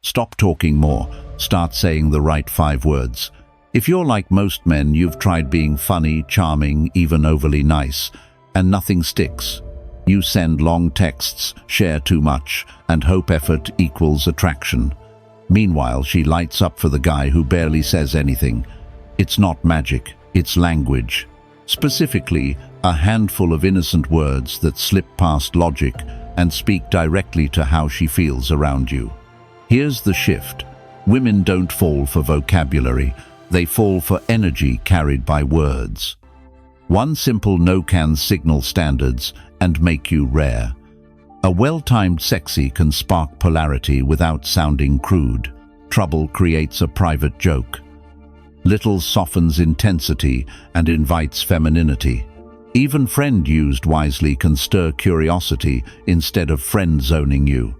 Stop talking more. Start saying the right 5 words. If you're like most men, you've tried being funny, charming, even overly nice, and nothing sticks. You send long texts, share too much, and hope effort equals attraction. Meanwhile, she lights up for the guy who barely says anything. It's not magic, it's language. Specifically, a handful of innocent words that slip past logic and speak directly to how she feels around you. Here's the shift. Women don't fall for vocabulary, they fall for energy carried by words. One simple no can signal standards and make you rare. A well-timed sexy can spark polarity without sounding crude. Trouble creates a private joke. Little softens intensity and invites femininity. Even friend used wisely can stir curiosity instead of friend-zoning you.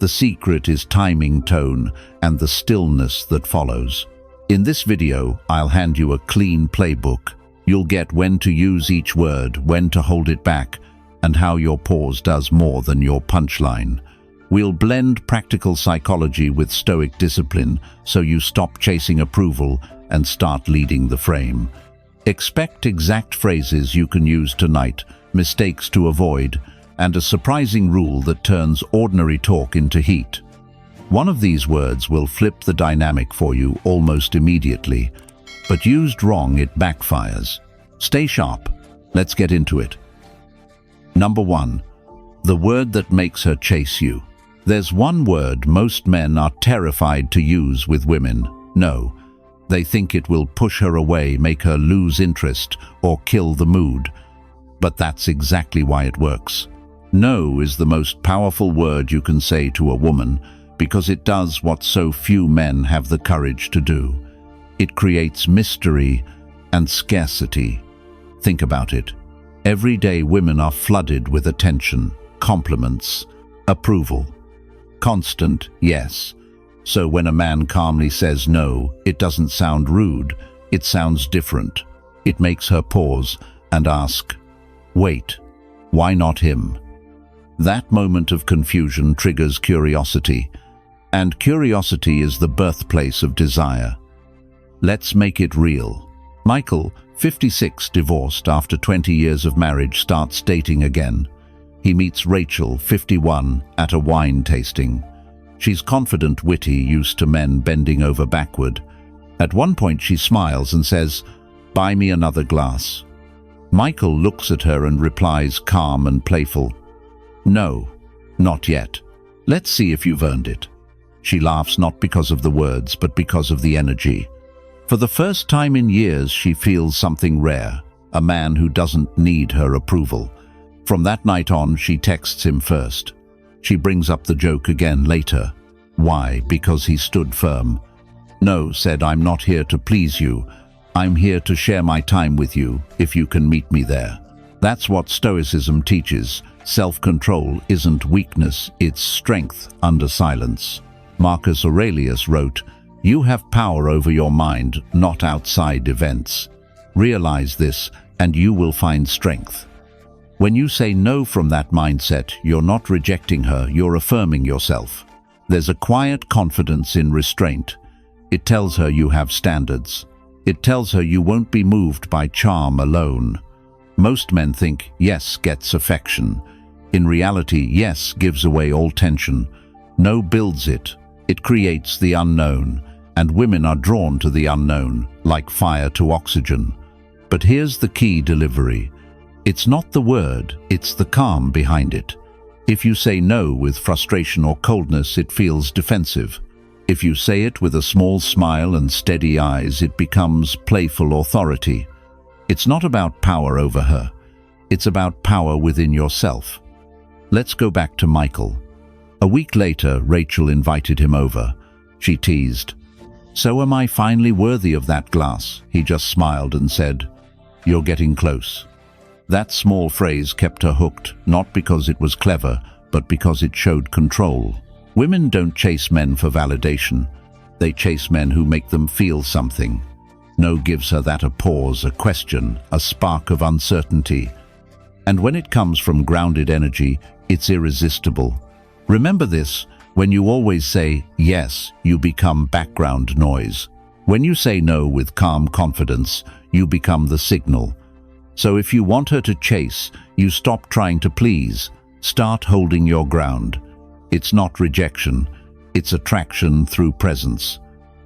The secret is timing, tone, and the stillness that follows. In this video, I'll hand you a clean playbook. You'll get when to use each word, when to hold it back, and how your pause does more than your punchline. We'll blend practical psychology with Stoic discipline so you stop chasing approval and start leading the frame. Expect exact phrases you can use tonight, mistakes to avoid, and a surprising rule that turns ordinary talk into heat. One of these words will flip the dynamic for you almost immediately, but used wrong, it backfires. Stay sharp. Let's get into it. Number 1. The word that makes her chase you. There's one word most men are terrified to use with women: no. They think it will push her away, make her lose interest, or kill the mood. But that's exactly why it works. No is the most powerful word you can say to a woman, because it does what so few men have the courage to do. It creates mystery and scarcity. Think about it. Every day women are flooded with attention, compliments, approval. Constant, yes. So when a man calmly says no, it doesn't sound rude, it sounds different. It makes her pause and ask, wait, why not him? That moment of confusion triggers curiosity, and curiosity is the birthplace of desire. Let's make it real. Michael, 56, divorced after 20 years of marriage, starts dating again. He meets Rachel, 51, at a wine tasting. She's confident, witty, used to men bending over backward. At one point she smiles and says, "Buy me another glass." Michael looks at her and replies, calm and playful, "No, not yet. Let's see if you've earned it." She laughs not because of the words, but because of the energy. For the first time in years, she feels something rare, a man who doesn't need her approval. From that night on, she texts him first. She brings up the joke again later. Why? Because he stood firm. No, said, "I'm not here to please you. I'm here to share my time with you, if you can meet me there." That's what Stoicism teaches. Self-control isn't weakness, it's strength under silence. Marcus Aurelius wrote, "You have power over your mind, not outside events. Realize this, and you will find strength." When you say no from that mindset, you're not rejecting her, you're affirming yourself. There's a quiet confidence in restraint. It tells her you have standards. It tells her you won't be moved by charm alone. Most men think yes gets affection. In reality, yes gives away all tension. No builds it. It creates the unknown, and women are drawn to the unknown, like fire to oxygen. But here's the key delivery. It's not the word, it's the calm behind it. If you say no with frustration or coldness, it feels defensive. If you say it with a small smile and steady eyes, it becomes playful authority. It's not about power over her. It's about power within yourself. Let's go back to Michael. A week later, Rachel invited him over. She teased, "So am I finally worthy of that glass?" He just smiled and said, "You're getting close." That small phrase kept her hooked, not because it was clever, but because it showed control. Women don't chase men for validation. They chase men who make them feel something. No gives her that, a pause, a question, a spark of uncertainty. And when it comes from grounded energy, it's irresistible. Remember this, When you always say yes, you become background noise. When you say no with calm confidence, you become the signal. So if you want her to chase, you stop trying to please. Start holding your ground. It's not rejection, it's attraction through presence.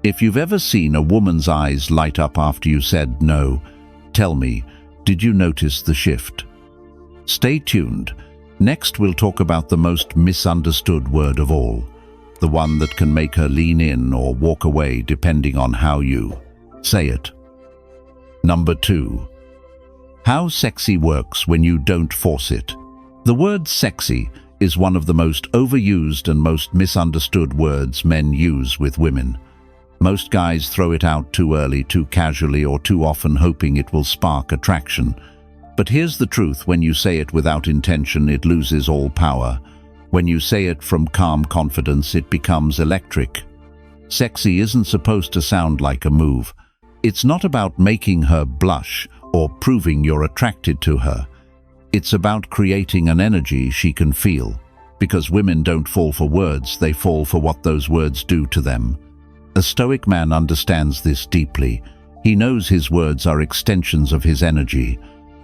If you've ever seen a woman's eyes light up after you said no, tell me, did you notice the shift? Stay tuned. Next we'll talk about the most misunderstood word of all, the one that can make her lean in or walk away depending on how you say it. Number 2. How sexy works when you don't force it. The word sexy is one of the most overused and most misunderstood words men use with women. Most guys throw it out too early, too casually, or too often hoping it will spark attraction. But here's the truth: when you say it without intention, it loses all power. When you say it from calm confidence, it becomes electric. Sexy isn't supposed to sound like a move. It's not about making her blush or proving you're attracted to her. It's about creating an energy she can feel. Because women don't fall for words, they fall for what those words do to them. A Stoic man understands this deeply. He knows his words are extensions of his energy.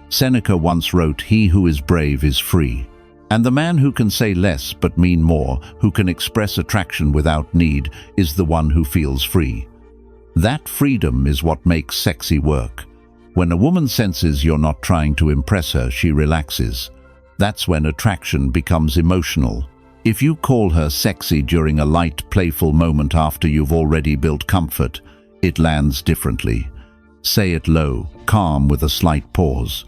Seneca once wrote, "He who is brave is free." And the man who can say less but mean more, who can express attraction without need, is the one who feels free. That freedom is what makes sexy work. When a woman senses you're not trying to impress her, she relaxes. That's when attraction becomes emotional. If you call her sexy during a light, playful moment after you've already built comfort, it lands differently. Say it low, calm, with a slight pause.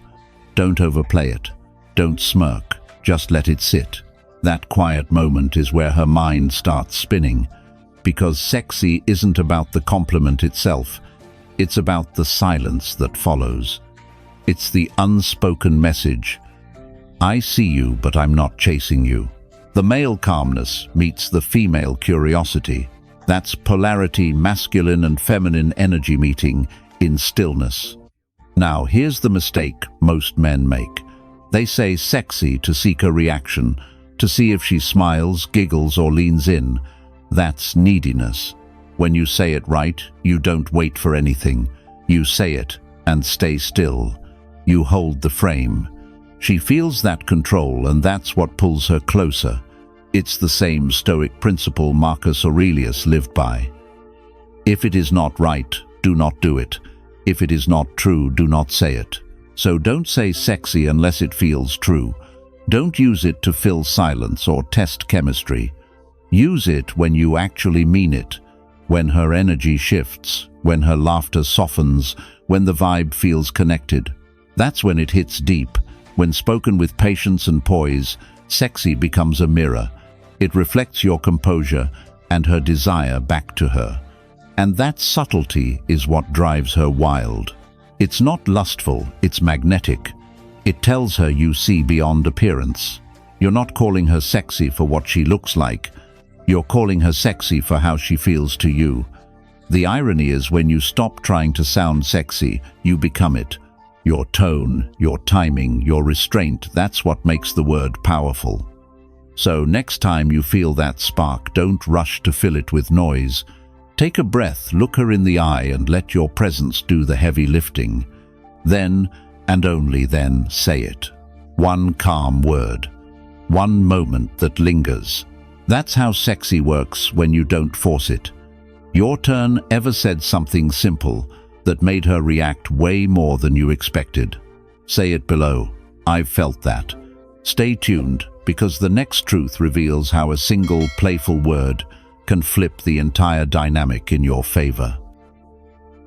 Don't overplay it. Don't smirk. Just let it sit. That quiet moment is where her mind starts spinning. Because sexy isn't about the compliment itself. It's about the silence that follows. It's the unspoken message. I see you, but I'm not chasing you. The male calmness meets the female curiosity. That's polarity, masculine and feminine energy meeting in stillness. Now, here's the mistake most men make. They say sexy to seek a reaction, to see if she smiles, giggles, or leans in. That's neediness. When you say it right, you don't wait for anything. You say it and stay still. You hold the frame. She feels that control, and that's what pulls her closer. It's the same Stoic principle Marcus Aurelius lived by. If it is not right, do not do it. If it is not true, do not say it. So don't say sexy unless it feels true. Don't use it to fill silence or test chemistry. Use it when you actually mean it. When her energy shifts, when her laughter softens, when the vibe feels connected. That's when it hits deep. When spoken with patience and poise, sexy becomes a mirror. It reflects your composure and her desire back to her. And that subtlety is what drives her wild. It's not lustful, it's magnetic. It tells her you see beyond appearance. You're not calling her sexy for what she looks like. You're calling her sexy for how she feels to you. The irony is, when you stop trying to sound sexy, you become it. Your tone, your timing, your restraint, that's what makes the word powerful. So next time you feel that spark, don't rush to fill it with noise. Take a breath, look her in the eye, and let your presence do the heavy lifting. Then, and only then, say it. One calm word. One moment that lingers. That's how sexy works when you don't force it. Your turn ever said something simple that made her react way more than you expected? Say it below. I've felt that. Stay tuned, because the next truth reveals how a single playful word can flip the entire dynamic in your favor.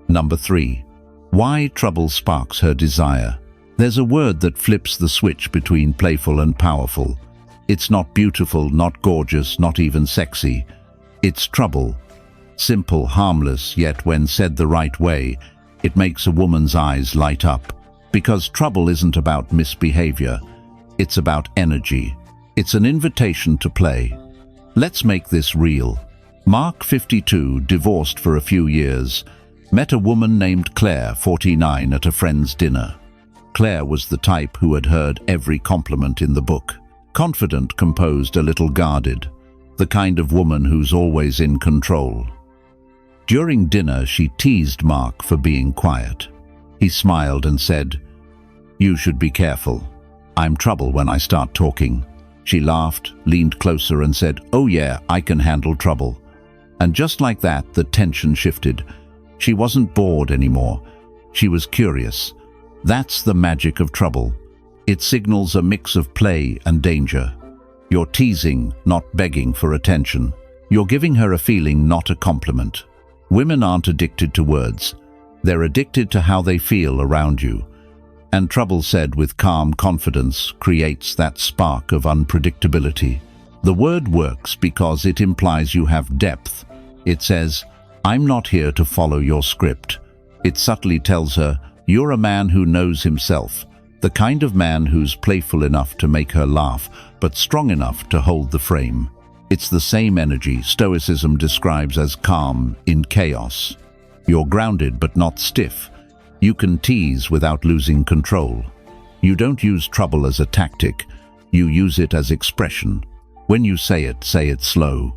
Number 3. Why trouble sparks her desire. There's a word that flips the switch between playful and powerful. It's not beautiful, not gorgeous, not even sexy. It's trouble. Simple, harmless, yet when said the right way, it makes a woman's eyes light up. Because trouble isn't about misbehavior. It's about energy. It's an invitation to play. Let's make this real. Mark, 52, divorced for a few years, met a woman named Claire, 49, at a friend's dinner. Claire was the type who had heard every compliment in the book. Confident, composed, a little guarded. the kind of woman who's always in control. During dinner, she teased Mark for being quiet. He smiled and said, "You should be careful. I'm trouble when I start talking." She laughed, leaned closer and said, "Oh yeah, I can handle trouble." And just like that, the tension shifted. She wasn't bored anymore. She was curious. That's the magic of trouble. It signals a mix of play and danger. You're teasing, not begging for attention. You're giving her a feeling, not a compliment. Women aren't addicted to words. They're addicted to how they feel around you. And trouble said with calm confidence creates that spark of unpredictability. The word works because it implies you have depth. It says, "I'm not here to follow your script." It subtly tells her, you're a man who knows himself, the kind of man who's playful enough to make her laugh, but strong enough to hold the frame. It's the same energy Stoicism describes as calm in chaos. You're grounded but not stiff. You can tease without losing control. You don't use trouble as a tactic. You use it as expression. When you say it slow.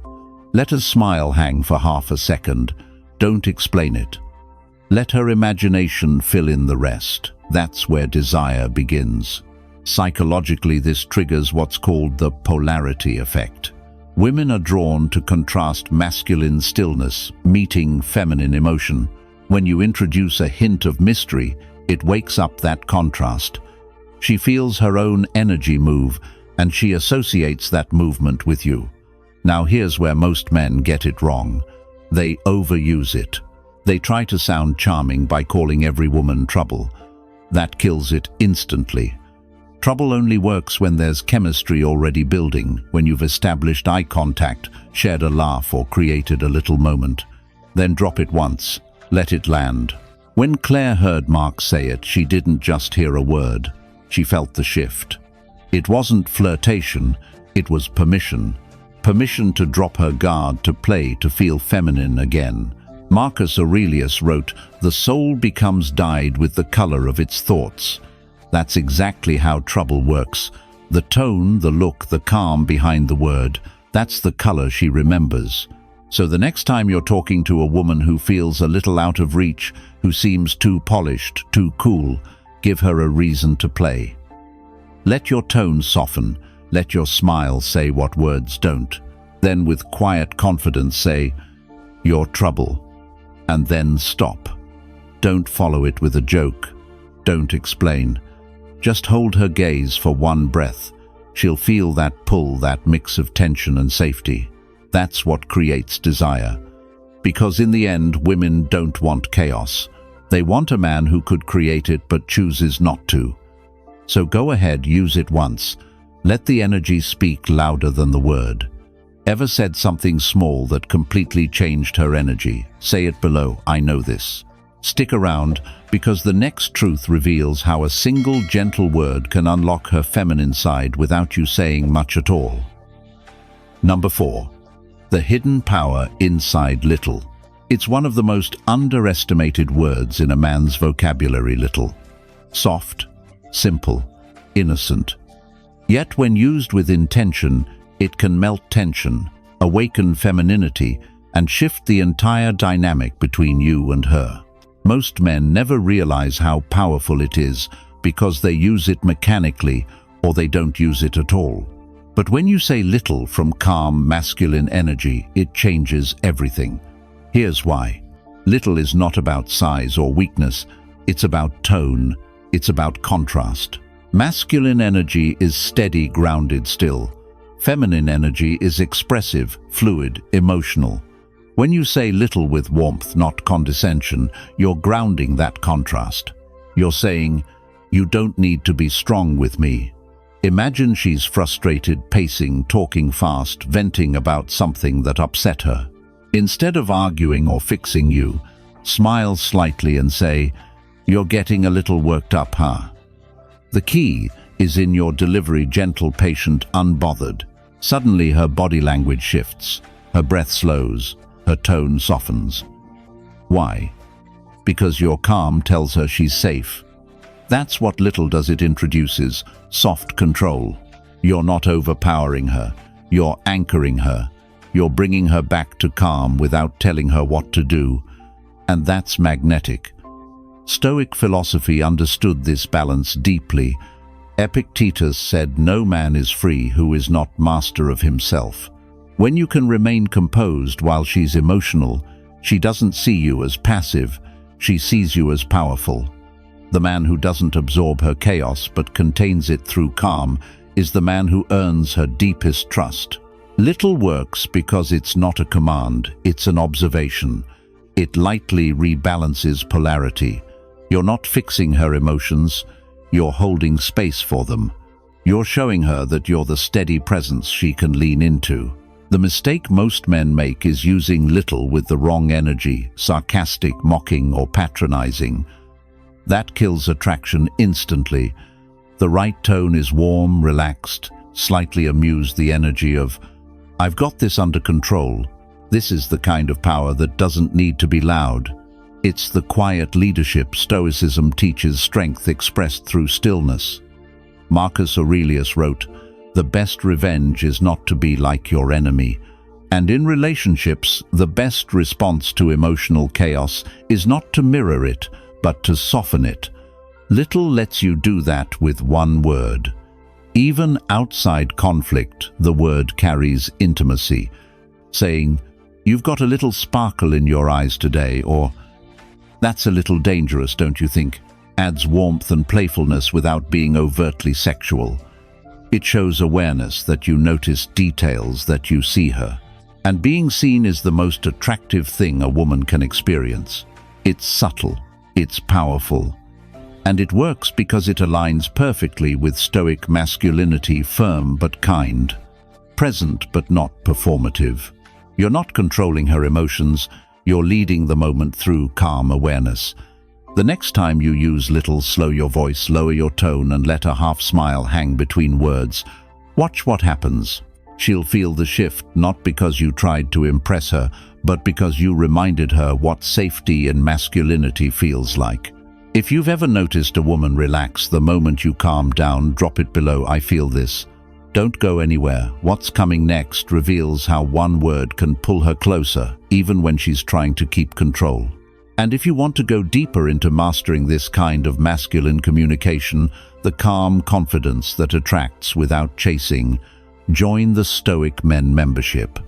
Let a smile hang for half a second. Don't explain it. Let her imagination fill in the rest. That's where desire begins. Psychologically, this triggers what's called the polarity effect. Women are drawn to contrast masculine stillness, meeting feminine emotion. When you introduce a hint of mystery, it wakes up that contrast. She feels her own energy move, and she associates that movement with you. Now here's where most men get it wrong. They overuse it. They try to sound charming by calling every woman trouble. That kills it instantly. Trouble only works when there's chemistry already building, when you've established eye contact, shared a laugh or created a little moment. Then drop it once. Let it land. When Claire heard Mark say it, she didn't just hear a word. She felt the shift. It wasn't flirtation, it was permission. Permission to drop her guard, to play, to feel feminine again. Marcus Aurelius wrote, "The soul becomes dyed with the color of its thoughts." That's exactly how trouble works. The tone, the look, the calm behind the word, that's the color she remembers. So the next time you're talking to a woman who feels a little out of reach, who seems too polished, too cool, give her a reason to play. Let your tone soften. Let your smile say what words don't. Then with quiet confidence say, "You're trouble." And then stop. Don't follow it with a joke. Don't explain. Just hold her gaze for one breath. She'll feel that pull, that mix of tension and safety. That's what creates desire. Because in the end, women don't want chaos. They want a man who could create it but chooses not to. So go ahead, use it once. Let the energy speak louder than the word. Ever said something small that completely changed her energy? Say it below, I know this. Stick around, because the next truth reveals how a single gentle word can unlock her feminine side without you saying much at all. Number 4. The hidden power inside little. It's one of the most underestimated words in a man's vocabulary, little. Soft, simple, innocent. Yet when used with intention, it can melt tension, awaken femininity, and shift the entire dynamic between you and her. Most men never realize how powerful it is because they use it mechanically or they don't use it at all. But when you say little from calm, masculine energy, it changes everything. Here's why. Little is not about size or weakness. It's about tone. It's about contrast. Masculine energy is steady, grounded, still. Feminine energy is expressive, fluid, emotional. When you say little with warmth, not condescension, you're grounding that contrast. You're saying, you don't need to be strong with me. Imagine she's frustrated, pacing, talking fast, venting about something that upset her. Instead of arguing or fixing you, smile slightly and say, "You're getting a little worked up, huh?" The key is in your delivery, gentle, patient, unbothered. Suddenly her body language shifts, her breath slows, her tone softens. Why? Because your calm tells her she's safe. That's what little does. It introduces soft control. You're not overpowering her, you're anchoring her. You're bringing her back to calm without telling her what to do, and that's magnetic. Stoic philosophy understood this balance deeply. Epictetus said, "No man is free who is not master of himself." When you can remain composed while she's emotional, she doesn't see you as passive, she sees you as powerful. The man who doesn't absorb her chaos but contains it through calm is the man who earns her deepest trust. Little works because it's not a command, it's an observation. It lightly rebalances polarity. You're not fixing her emotions, you're holding space for them. You're showing her that you're the steady presence she can lean into. The mistake most men make is using little with the wrong energy, sarcastic, mocking, or patronizing. That kills attraction instantly. The right tone is warm, relaxed, slightly amused, the energy of, "I've got this under control." This is the kind of power that doesn't need to be loud. It's the quiet leadership Stoicism teaches, strength expressed through stillness. Marcus Aurelius wrote, "The best revenge is not to be like your enemy." And in relationships, the best response to emotional chaos is not to mirror it, but to soften it. Little lets you do that with one word. Even outside conflict, the word carries intimacy. Saying, "You've got a little sparkle in your eyes today," or "That's a little dangerous, don't you think?" adds warmth and playfulness without being overtly sexual. It shows awareness, that you notice details, that you see her. And being seen is the most attractive thing a woman can experience. It's subtle, it's powerful, and it works because it aligns perfectly with Stoic masculinity, firm but kind, present but not performative. You're not controlling her emotions, you're leading the moment through calm awareness. The next time you use little, slow your voice, lower your tone, and let a half smile hang between words. Watch what happens. She'll feel the shift, not because you tried to impress her, but because you reminded her what safety and masculinity feels like. If you've ever noticed a woman relax the moment you calm down, drop it below "I feel this." Don't go anywhere. What's coming next reveals how one word can pull her closer, even when she's trying to keep control. And if you want to go deeper into mastering this kind of masculine communication, the calm confidence that attracts without chasing, join the Stoic Men membership.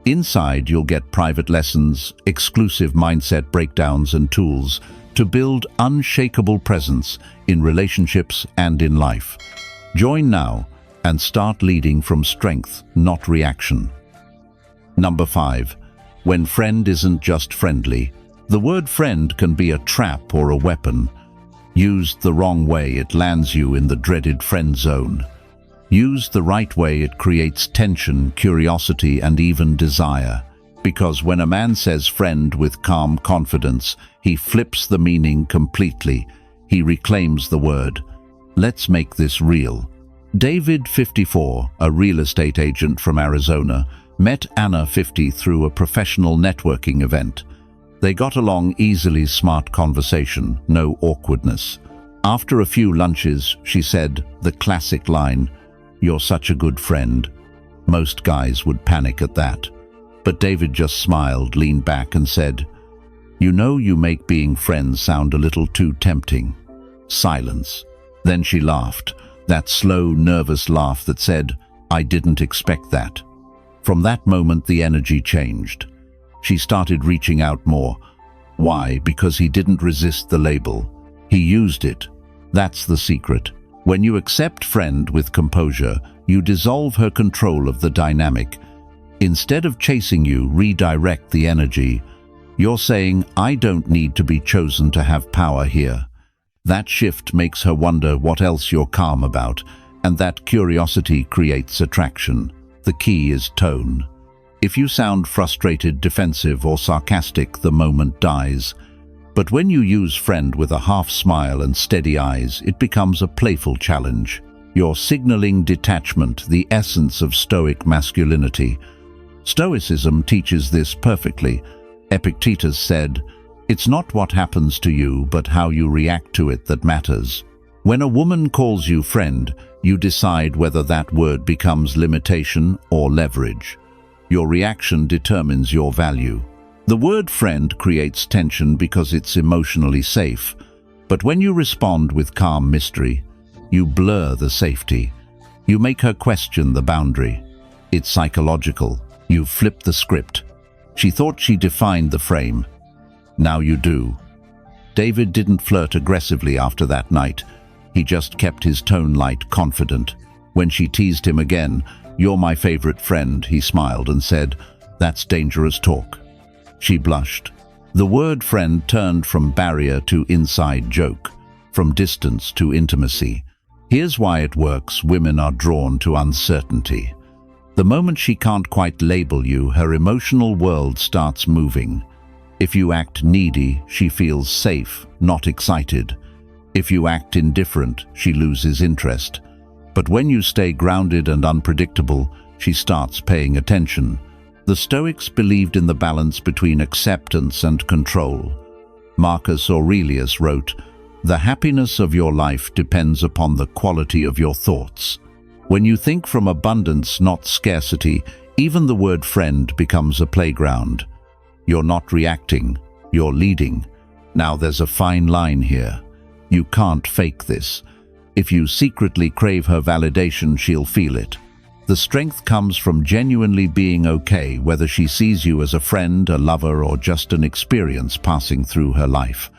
Inside, you'll get private lessons, exclusive mindset breakdowns, and tools to build unshakable presence in relationships and in life. Join now and start leading from strength, not reaction. Number 5. When friend isn't just friendly. The word friend can be a trap or a weapon. Used the wrong way, it lands you in the dreaded friend zone. Used the right way, it creates tension, curiosity, and even desire. Because when a man says friend with calm confidence, he flips the meaning completely. He reclaims the word. Let's make this real. David, 54, a real estate agent from Arizona, met Anna, 50, through a professional networking event. They got along easily, smart conversation, no awkwardness. After a few lunches, she said the classic line, "You're such a good friend." Most guys would panic at that. But David just smiled, leaned back and said, "You know, you make being friends sound a little too tempting." Silence. Then she laughed, that slow, nervous laugh that said, "I didn't expect that." From that moment, the energy changed. She started reaching out more. Why? Because he didn't resist the label. He used it. That's the secret. When you accept friend with composure, you dissolve her control of the dynamic. Instead of chasing you, redirect the energy. You're saying, "I don't need to be chosen to have power here." That shift makes her wonder what else you're calm about, and that curiosity creates attraction. The key is tone. If you sound frustrated, defensive, or sarcastic, the moment dies. But when you use friend with a half smile and steady eyes, it becomes a playful challenge. You're signaling detachment, the essence of Stoic masculinity. Stoicism teaches this perfectly. Epictetus said, "It's not what happens to you, but how you react to it that matters." When a woman calls you friend, you decide whether that word becomes limitation or leverage. Your reaction determines your value. The word friend creates tension because it's emotionally safe, but when you respond with calm mystery, you blur the safety. You make her question the boundary. It's psychological. You flip the script. She thought she defined the frame. Now you do. David didn't flirt aggressively after that night. He just kept his tone light, confident. When she teased him again, "You're my favorite friend," he smiled and said, "That's dangerous talk." She blushed. The word friend turned from barrier to inside joke, from distance to intimacy. Here's why it works. Women are drawn to uncertainty. The moment she can't quite label you, her emotional world starts moving. If you act needy, she feels safe, not excited. If you act indifferent, she loses interest. But when you stay grounded and unpredictable, she starts paying attention. The Stoics believed in the balance between acceptance and control. Marcus Aurelius wrote, "The happiness of your life depends upon the quality of your thoughts." When you think from abundance, not scarcity, even the word friend becomes a playground. You're not reacting, you're leading. Now there's a fine line here. You can't fake this. If you secretly crave her validation, she'll feel it. The strength comes from genuinely being okay, whether she sees you as a friend, a lover, or just an experience passing through her life.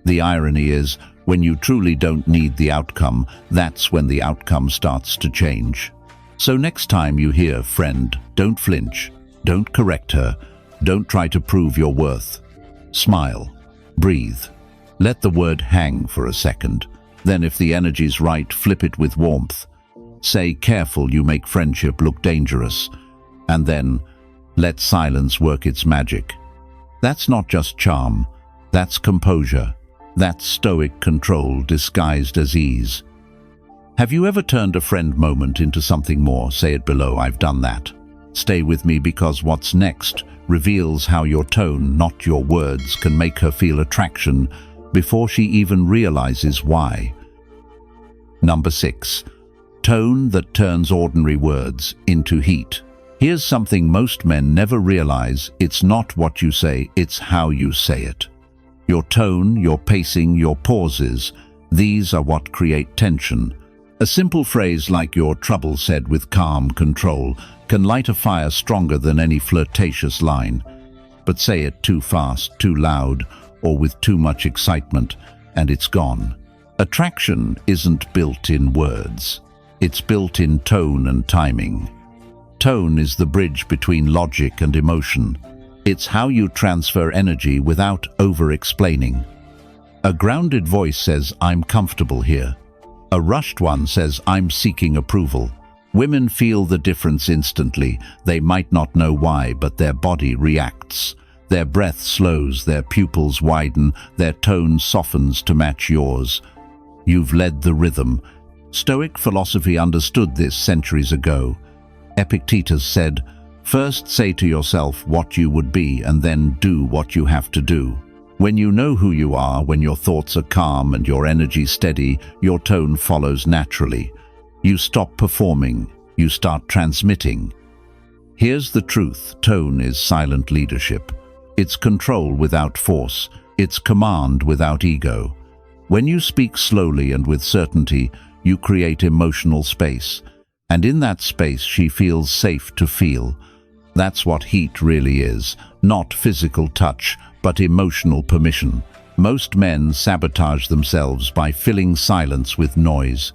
The irony is, when you truly don't need the outcome, that's when the outcome starts to change. So next time you hear friend, don't flinch, don't correct her, don't try to prove your worth. Smile, breathe, let the word hang for a second. Then if the energy's right, flip it with warmth. Say, "Careful, you make friendship look dangerous." And then, let silence work its magic. That's not just charm, that's composure. That's stoic control disguised as ease. Have you ever turned a friend moment into something more? Say it below. I've done that. Stay with me, because what's next reveals how your tone, not your words, can make her feel attraction before she even realizes why. Number 6. Tone that turns ordinary words into heat. Here's something most men never realize. It's not what you say, it's how you say it. Your tone, your pacing, your pauses, these are what create tension. A simple phrase like "your trouble," said with calm control, can light a fire stronger than any flirtatious line. But say it too fast, too loud, or with too much excitement, and it's gone. Attraction isn't built in words. It's built in tone and timing. Tone is the bridge between logic and emotion. It's how you transfer energy without over-explaining. A grounded voice says, "I'm comfortable here." A rushed one says, "I'm seeking approval." Women feel the difference instantly. They might not know why, but their body reacts. Their breath slows, their pupils widen, their tone softens to match yours. You've led the rhythm. Stoic philosophy understood this centuries ago. Epictetus said, "First say to yourself what you would be, and then do what you have to do." When you know who you are, when your thoughts are calm and your energy steady, your tone follows naturally. You stop performing, you start transmitting. Here's the truth: tone is silent leadership. It's control without force. It's command without ego. When you speak slowly and with certainty, you create emotional space. And in that space, she feels safe to feel. That's what heat really is. Not physical touch, but emotional permission. Most men sabotage themselves by filling silence with noise.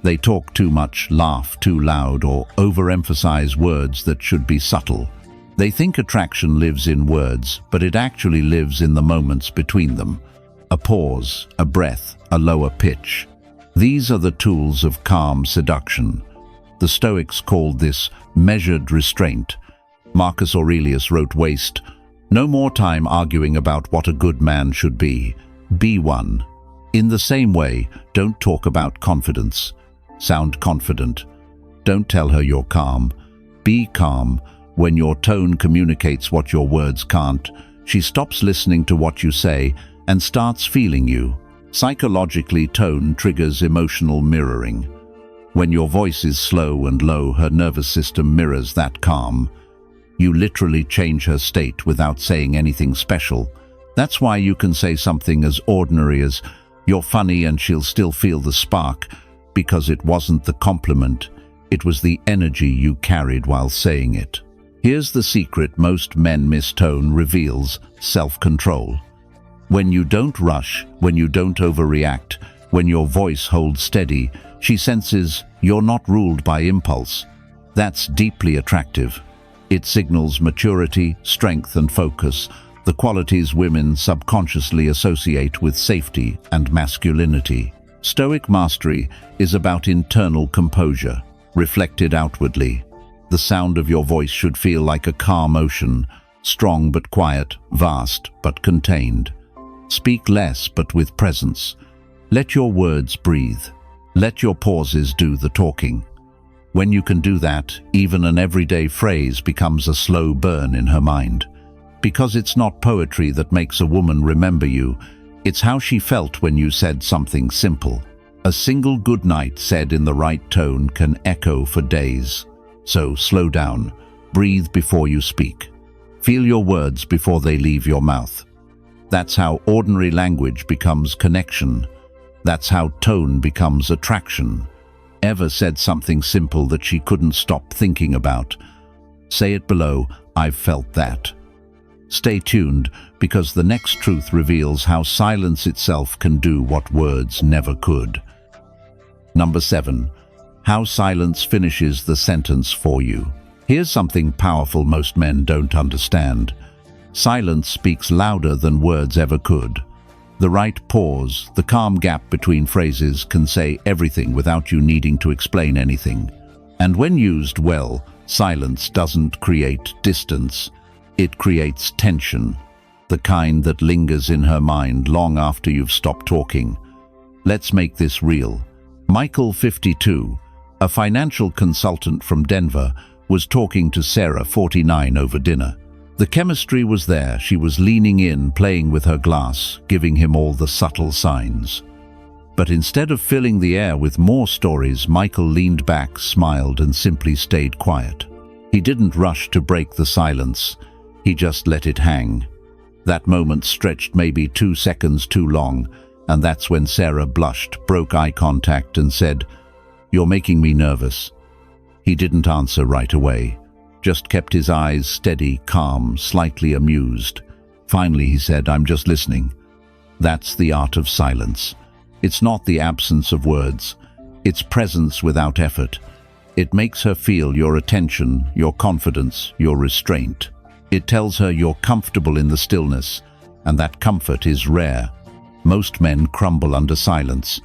They talk too much, laugh too loud, or overemphasize words that should be subtle. They think attraction lives in words, but it actually lives in the moments between them. A pause, a breath, a lower pitch. These are the tools of calm seduction. The Stoics called this measured restraint. Marcus Aurelius wrote, "Waste no more time arguing about what a good man should be. Be one." In the same way, don't talk about confidence. Sound confident. Don't tell her you're calm. Be calm. When your tone communicates what your words can't, she stops listening to what you say and starts feeling you. Psychologically, tone triggers emotional mirroring. When your voice is slow and low, her nervous system mirrors that calm. You literally change her state without saying anything special. That's why you can say something as ordinary as, "You're funny," and she'll still feel the spark, because it wasn't the compliment, it was the energy you carried while saying it. Here's the secret most men miss: tone reveals self-control. When you don't rush, when you don't overreact, when your voice holds steady, she senses you're not ruled by impulse. That's deeply attractive. It signals maturity, strength, and focus, the qualities women subconsciously associate with safety and masculinity. Stoic mastery is about internal composure, reflected outwardly. The sound of your voice should feel like a calm ocean, strong but quiet, vast but contained. Speak less but with presence. Let your words breathe. Let your pauses do the talking. When you can do that, even an everyday phrase becomes a slow burn in her mind. Because it's not poetry that makes a woman remember you, it's how she felt when you said something simple. A single good night said in the right tone can echo for days. So slow down, breathe before you speak. Feel your words before they leave your mouth. That's how ordinary language becomes connection. That's how tone becomes attraction. Ever said something simple that she couldn't stop thinking about? Say it below, "I've felt that." Stay tuned, because the next truth reveals how silence itself can do what words never could. Number 7. How silence finishes the sentence for you. Here's something powerful most men don't understand. Silence speaks louder than words ever could. The right pause, the calm gap between phrases, can say everything without you needing to explain anything. And when used well, silence doesn't create distance. It creates tension, the kind that lingers in her mind long after you've stopped talking. Let's make this real. Michael, 52, a financial consultant from Denver, was talking to Sarah, 49, over dinner. The chemistry was there. She was leaning in, playing with her glass, giving him all the subtle signs. But instead of filling the air with more stories, Michael leaned back, smiled, and simply stayed quiet. He didn't rush to break the silence. He just let it hang. That moment stretched maybe 2 seconds too long, and that's when Sarah blushed, broke eye contact, and said, "You're making me nervous." He didn't answer right away, just kept his eyes steady, calm, slightly amused. Finally he said, "I'm just listening." That's the art of silence. It's not the absence of words. It's presence without effort. It makes her feel your attention, your confidence, your restraint. It tells her you're comfortable in the stillness, and that comfort is rare. Most men crumble under silence.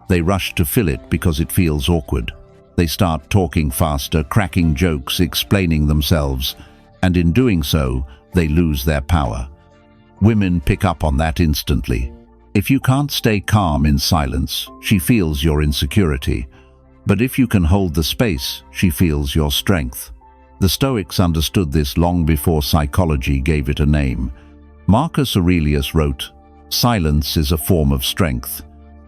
They rush to fill it because it feels awkward. They start talking faster, cracking jokes, explaining themselves, and in doing so, they lose their power. Women pick up on that instantly. If you can't stay calm in silence, she feels your insecurity. But if you can hold the space, she feels your strength. The Stoics understood this long before psychology gave it a name. Marcus Aurelius wrote, "Silence is a form of strength."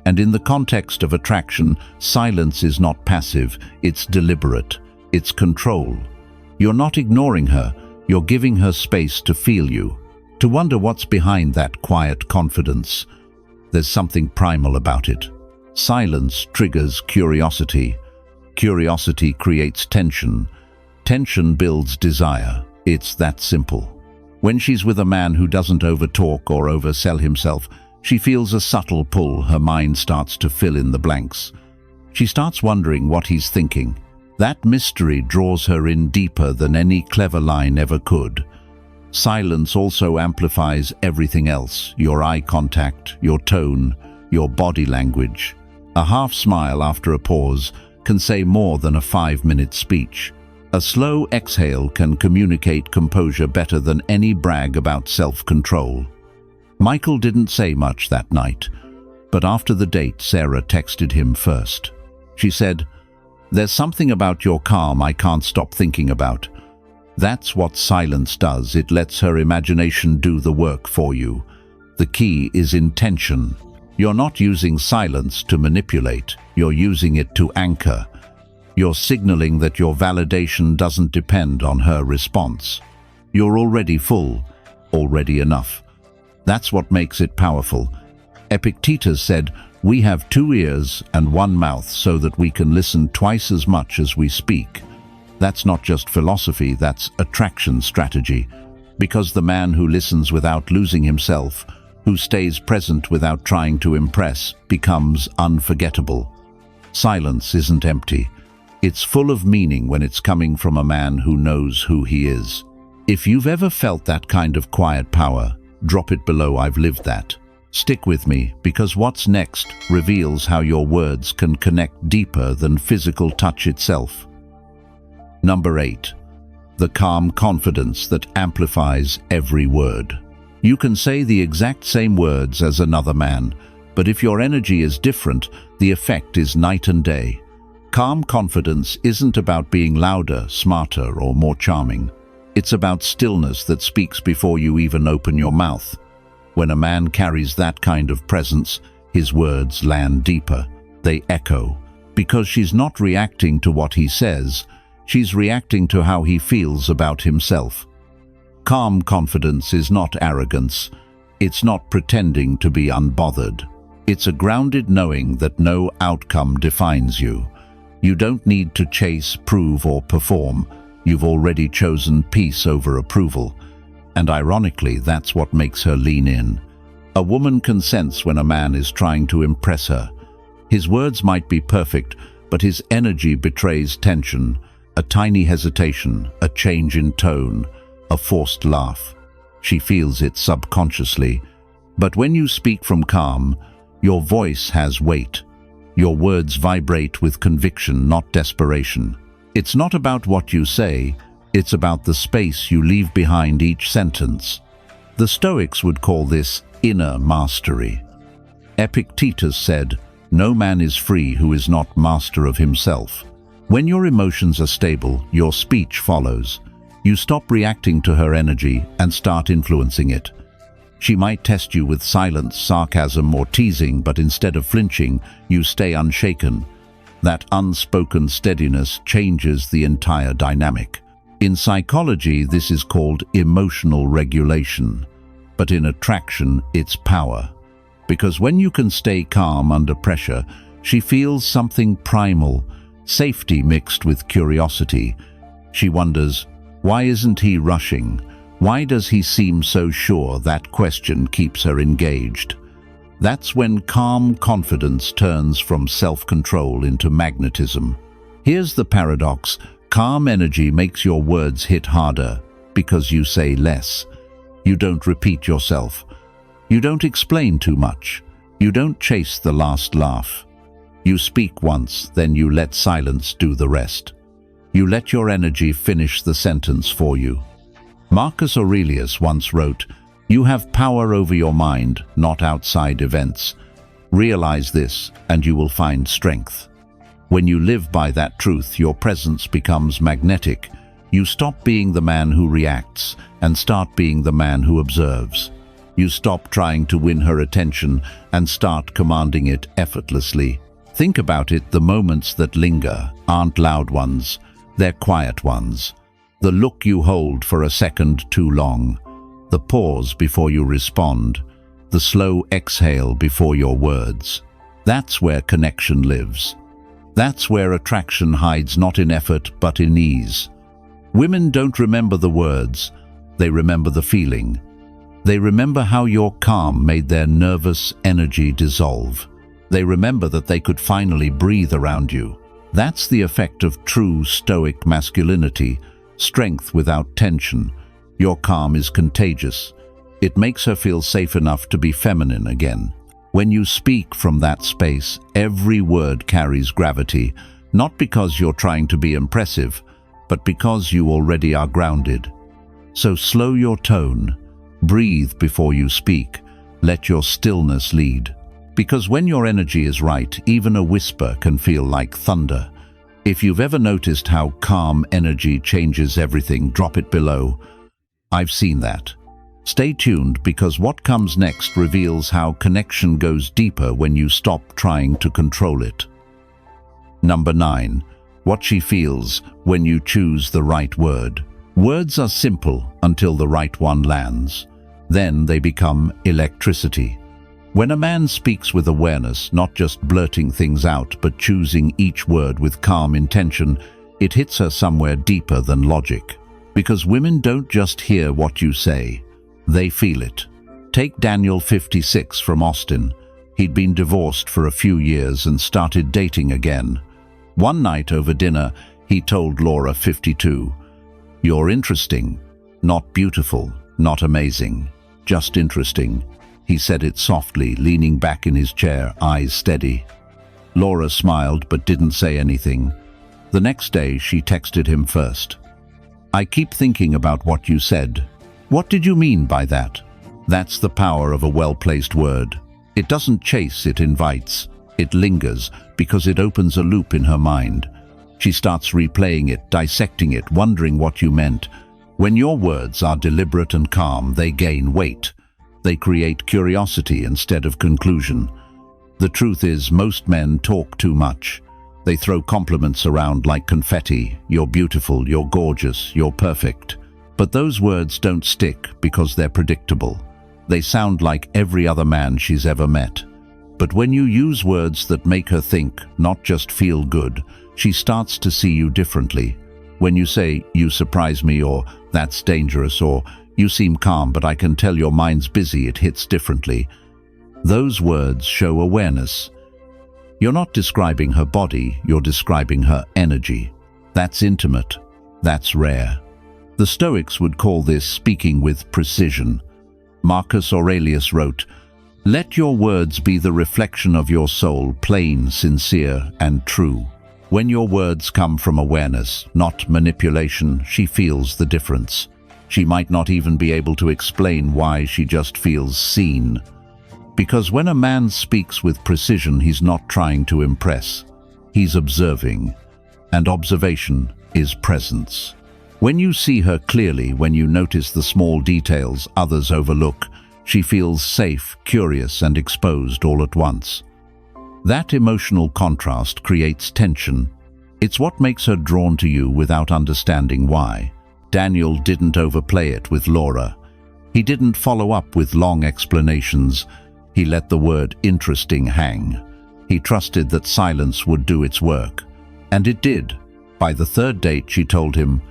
And in the context of attraction, silence is not passive, it's deliberate, it's control. You're not ignoring her, you're giving her space to feel you, to wonder what's behind that quiet confidence. There's something primal about it. Silence triggers curiosity. Curiosity creates tension. Tension builds desire. It's that simple. When she's with a man who doesn't overtalk or oversell himself, she feels a subtle pull. Her mind starts to fill in the blanks. She starts wondering what he's thinking. That mystery draws her in deeper than any clever line ever could. Silence also amplifies everything else: your eye contact, your tone, your body language. A half smile after a pause can say more than a 5-minute speech. A slow exhale can communicate composure better than any brag about self-control. Michael didn't say much that night, but after the date, Sarah texted him first. She said, "There's something about your calm I can't stop thinking about." That's what silence does. It lets her imagination do the work for you. The key is intention. You're not using silence to manipulate, you're using it to anchor. You're signaling that your validation doesn't depend on her response. You're already full, already enough. That's what makes it powerful. Epictetus said, "We have 2 ears and 1 mouth so that we can listen twice as much as we speak." That's not just philosophy, that's attraction strategy. Because the man who listens without losing himself, who stays present without trying to impress, becomes unforgettable. Silence isn't empty. It's full of meaning when it's coming from a man who knows who he is. If you've ever felt that kind of quiet power, drop it below. I've lived that. Stick with me, because what's next reveals how your words can connect deeper than physical touch itself. Number 8. The calm confidence that amplifies every word. You can say the exact same words as another man, but if your energy is different, the effect is night and day. Calm confidence isn't about being louder, smarter, or more charming. It's about stillness that speaks before you even open your mouth. When a man carries that kind of presence, his words land deeper. They echo. Because she's not reacting to what he says, she's reacting to how he feels about himself. Calm confidence is not arrogance. It's not pretending to be unbothered. It's a grounded knowing that no outcome defines you. You don't need to chase, prove, or perform. You've already chosen peace over approval. And ironically, that's what makes her lean in. A woman can sense when a man is trying to impress her. His words might be perfect, but his energy betrays tension, a tiny hesitation, a change in tone, a forced laugh. She feels it subconsciously. But when you speak from calm, your voice has weight. Your words vibrate with conviction, not desperation. It's not about what you say, it's about the space you leave behind each sentence. The Stoics would call this inner mastery. Epictetus said, "No man is free who is not master of himself." When your emotions are stable, your speech follows. You stop reacting to her energy and start influencing it. She might test you with silence, sarcasm, or teasing, but instead of flinching, you stay unshaken. That unspoken steadiness changes the entire dynamic. In psychology, this is called emotional regulation. But in attraction, it's power. Because when you can stay calm under pressure, she feels something primal, safety mixed with curiosity. She wonders, why isn't he rushing? Why does he seem so sure? That question keeps her engaged. That's when calm confidence turns from self-control into magnetism. Here's the paradox. Calm energy makes your words hit harder because you say less. You don't repeat yourself. You don't explain too much. You don't chase the last laugh. You speak once, then you let silence do the rest. You let your energy finish the sentence for you. Marcus Aurelius once wrote, "You have power over your mind, not outside events. Realize this, and you will find strength." When you live by that truth, your presence becomes magnetic. You stop being the man who reacts and start being the man who observes. You stop trying to win her attention and start commanding it effortlessly. Think about it, the moments that linger aren't loud ones, they're quiet ones. The look you hold for a second too long, the pause before you respond, the slow exhale before your words. That's where connection lives. That's where attraction hides, not in effort but in ease. Women don't remember the words, they remember the feeling. They remember how your calm made their nervous energy dissolve. They remember that they could finally breathe around you. That's the effect of true Stoic masculinity, strength without tension. Your calm is contagious. It makes her feel safe enough to be feminine again. When you speak from that space, every word carries gravity, not because you're trying to be impressive, but because you already are grounded. So slow your tone, breathe before you speak, let your stillness lead. Because when your energy is right, even a whisper can feel like thunder. If you've ever noticed how calm energy changes everything, drop it below. I've seen that. Stay tuned, because what comes next reveals how connection goes deeper when you stop trying to control it. Number 9. What she feels when you choose the right word. Words are simple until the right one lands. Then they become electricity. When a man speaks with awareness, not just blurting things out, but choosing each word with calm intention, it hits her somewhere deeper than logic. Because women don't just hear what you say, they feel it. Take Daniel, 56, from Austin. He'd been divorced for a few years and started dating again. One night over dinner, he told Laura, 52, "You're interesting, not beautiful, not amazing, just interesting." He said it softly, leaning back in his chair, eyes steady. Laura smiled but didn't say anything. The next day, she texted him first. "I keep thinking about what you said. What did you mean by that?" That's the power of a well-placed word. It doesn't chase, it invites. It lingers because it opens a loop in her mind. She starts replaying it, dissecting it, wondering what you meant. When your words are deliberate and calm, they gain weight. They create curiosity instead of conclusion. The truth is, most men talk too much. They throw compliments around like confetti. You're beautiful, you're gorgeous, you're perfect. But those words don't stick because they're predictable. They sound like every other man she's ever met. But when you use words that make her think, not just feel good, she starts to see you differently. When you say, "You surprise me," or "That's dangerous," or "You seem calm but I can tell your mind's busy," it hits differently. Those words show awareness. You're not describing her body, you're describing her energy. That's intimate. That's rare. The Stoics would call this speaking with precision. Marcus Aurelius wrote, "Let your words be the reflection of your soul, plain, sincere, and true." When your words come from awareness, not manipulation, she feels the difference. She might not even be able to explain why, she just feels seen. Because when a man speaks with precision, he's not trying to impress. He's observing. And observation is presence. When you see her clearly, when you notice the small details others overlook, she feels safe, curious, and exposed all at once. That emotional contrast creates tension. It's what makes her drawn to you without understanding why. Daniel didn't overplay it with Laura. He didn't follow up with long explanations. He let the word interesting hang. He trusted that silence would do its work. And it did. By the third date, she told him,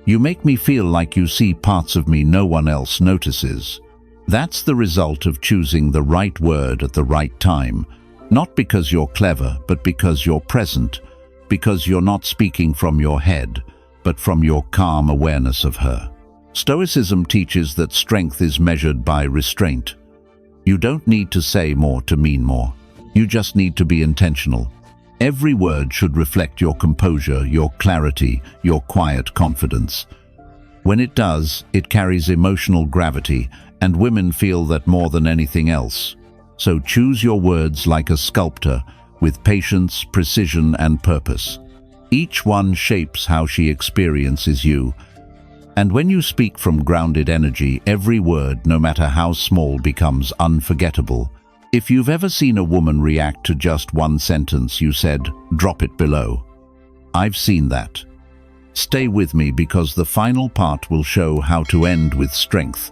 "You make me feel like you see parts of me no one else notices." That's the result of choosing the right word at the right time. Not because you're clever, but because you're present. Because you're not speaking from your head, but from your calm awareness of her. Stoicism teaches that strength is measured by restraint. You don't need to say more to mean more. You just need to be intentional. Every word should reflect your composure, your clarity, your quiet confidence. When it does, it carries emotional gravity, and women feel that more than anything else. So choose your words like a sculptor, with patience, precision, and purpose. Each one shapes how she experiences you. And when you speak from grounded energy, every word, no matter how small, becomes unforgettable. If you've ever seen a woman react to just one sentence you said, drop it below. I've seen that. Stay with me, because the final part will show how to end with strength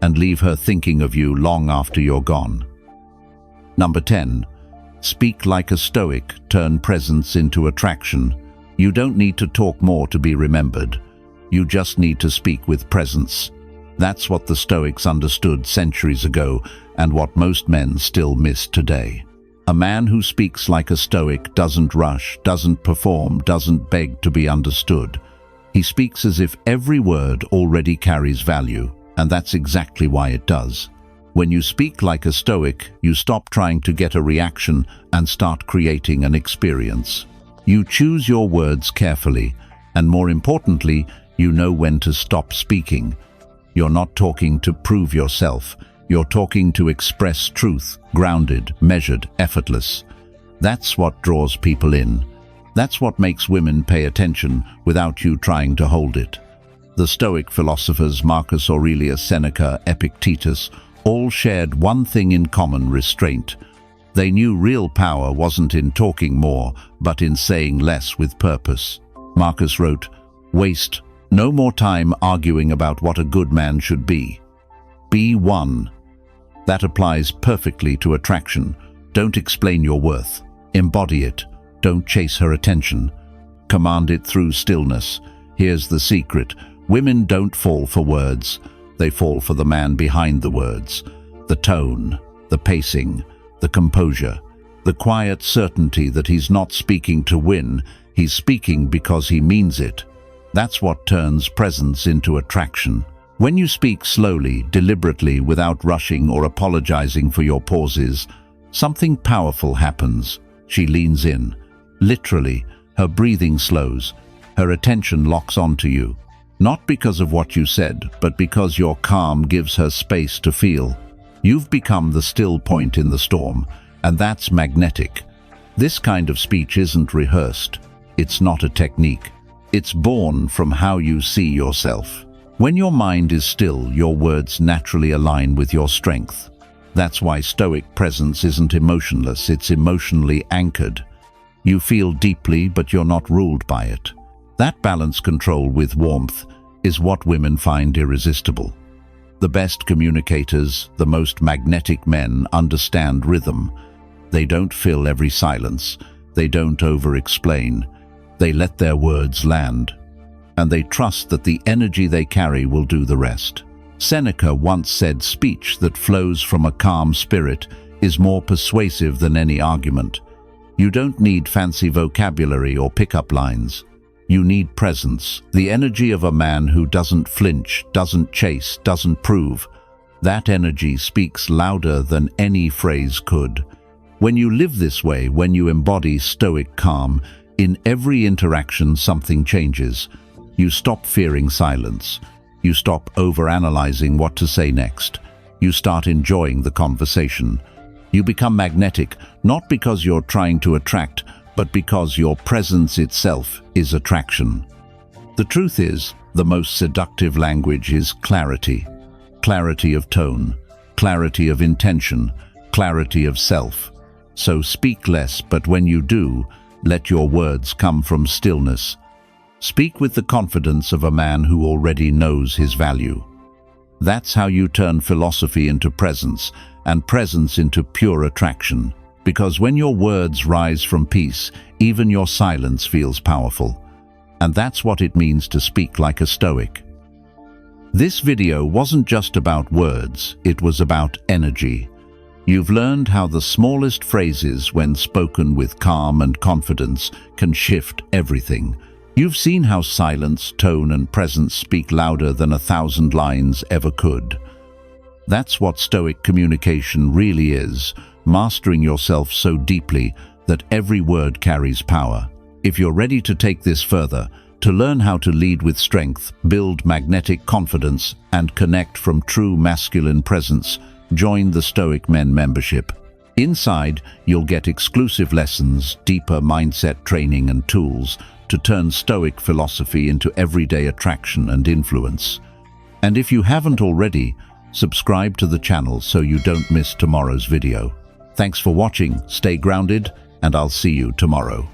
and leave her thinking of you long after you're gone. Number 10. Speak like a Stoic. Turn presence into attraction. You don't need to talk more to be remembered. You just need to speak with presence. That's what the Stoics understood centuries ago, and what most men still miss today. A man who speaks like a Stoic doesn't rush, doesn't perform, doesn't beg to be understood. He speaks as if every word already carries value, and that's exactly why it does. When you speak like a Stoic, you stop trying to get a reaction and start creating an experience. You choose your words carefully, and more importantly, you know when to stop speaking. You're not talking to prove yourself. You're talking to express truth, grounded, measured, effortless. That's what draws people in. That's what makes women pay attention without you trying to hold it. The Stoic philosophers Marcus Aurelius, Seneca, Epictetus all shared one thing in common: restraint. They knew real power wasn't in talking more, but in saying less with purpose. Marcus wrote, "Waste No more time arguing about what a good man should be. Be one. That applies perfectly to attraction. Don't explain your worth. Embody it. Don't chase her attention. Command it through stillness. Here's the secret. Women don't fall for words. They fall for the man behind the words. The tone, the pacing, the composure, the quiet certainty that he's not speaking to win, he's speaking because he means it. That's what turns presence into attraction. When you speak slowly, deliberately, without rushing or apologizing for your pauses, something powerful happens. She leans in. Literally, her breathing slows. Her attention locks onto you. Not because of what you said, but because your calm gives her space to feel. You've become the still point in the storm, and that's magnetic. This kind of speech isn't rehearsed. It's not a technique. It's born from how you see yourself. When your mind is still, your words naturally align with your strength. That's why Stoic presence isn't emotionless, it's emotionally anchored. You feel deeply, but you're not ruled by it. That balance control with warmth is what women find irresistible. The best communicators, the most magnetic men, understand rhythm. They don't fill every silence. They don't over-explain. They let their words land. And they trust that the energy they carry will do the rest. Seneca once said, "Speech that flows from a calm spirit is more persuasive than any argument." You don't need fancy vocabulary or pickup lines. You need presence, the energy of a man who doesn't flinch, doesn't chase, doesn't prove. That energy speaks louder than any phrase could. When you live this way, when you embody Stoic calm, in every interaction something changes. You stop fearing silence. You stop overanalyzing what to say next. You start enjoying the conversation. You become magnetic, not because you're trying to attract, but because your presence itself is attraction. The truth is, the most seductive language is clarity. Clarity of tone, clarity of intention, clarity of self. So speak less, but when you do, let your words come from stillness. Speak with the confidence of a man who already knows his value. That's how you turn philosophy into presence, and presence into pure attraction. Because when your words rise from peace, even your silence feels powerful. And that's what it means to speak like a Stoic. This video wasn't just about words, it was about energy. You've learned how the smallest phrases, when spoken with calm and confidence, can shift everything. You've seen how silence, tone, and presence speak louder than 1,000 lines ever could. That's what Stoic communication really is, mastering yourself so deeply that every word carries power. If you're ready to take this further, to learn how to lead with strength, build magnetic confidence, and connect from true masculine presence, join the Stoic Men membership. Inside, you'll get exclusive lessons, deeper mindset training, and tools to turn Stoic philosophy into everyday attraction and influence. And if you haven't already, subscribe to the channel so you don't miss tomorrow's video. Thanks for watching, stay grounded, and I'll see you tomorrow.